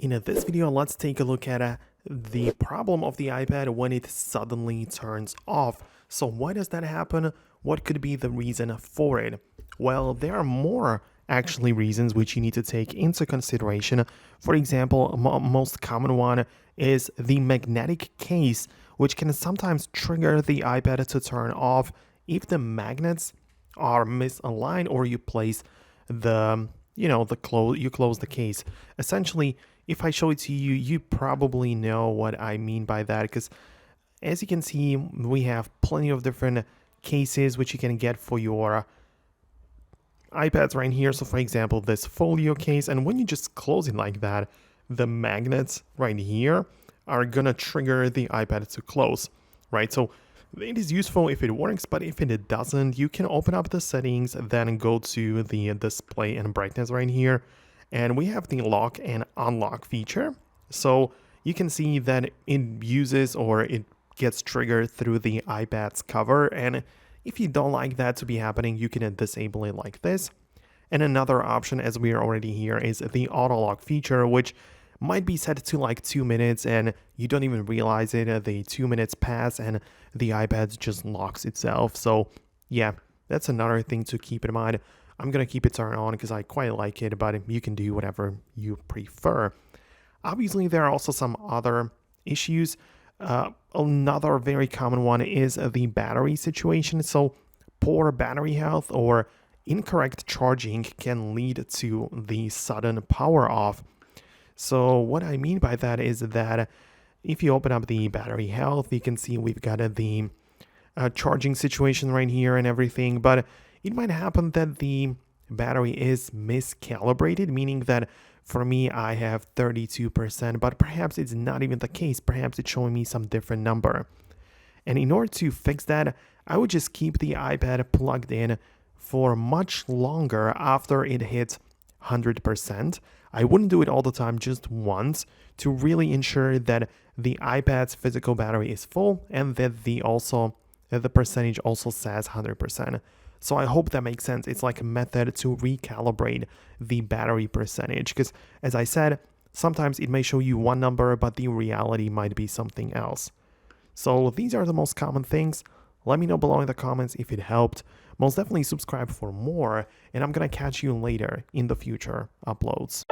In this video, let's take a look at the problem of the iPad when it suddenly turns off. So why does that happen? What could be the reason for it? Well, there are more actually reasons which you need to take into consideration. For example, most common one is the magnetic case, which can sometimes trigger the iPad to turn off if the magnets are misaligned or you place the you close the case. Essentially, if I show it to you, you probably know what I mean by that, because as you can see, we have plenty of different cases which you can get for your iPads right here. So for example, this folio case, and when you just close it like that, the magnets right here are gonna trigger the iPad to close, right? So it is useful if it works, but if it doesn't, you can open up the settings, then go to the display and brightness right here, and we have the lock and unlock feature. So you can see that it uses, or it gets triggered through the iPad's cover, and if you don't like that to be happening, you can disable it like this. And another option, as we are already here, is the auto lock feature, which might be set to like 2 minutes and you don't even realize it. The 2 minutes pass and the iPad just locks itself. So yeah, that's another thing to keep in mind. I'm gonna keep it turned on because I quite like it, but you can do whatever you prefer. Obviously, there are also some other issues. Another very common one is the battery situation. So poor battery health or incorrect charging can lead to the sudden power off. So what I mean by that is that if you open up the battery health, you can see we've got the charging situation right here and everything, but it might happen that the battery is miscalibrated, meaning that for me, I have 32%, but perhaps it's not even the case. Perhaps it's showing me some different number. And in order to fix that, I would just keep the iPad plugged in for much longer after it hits 100%. I wouldn't do it all the time, just once, to really ensure that the iPad's physical battery is full and that the percentage also says 100%. So I hope that makes sense. It's like a method to recalibrate the battery percentage, because as I said, sometimes it may show you one number, but the reality might be something else. So these are the most common things. Let me know below in the comments if it helped. Most definitely subscribe for more, and I'm gonna catch you later in the future uploads.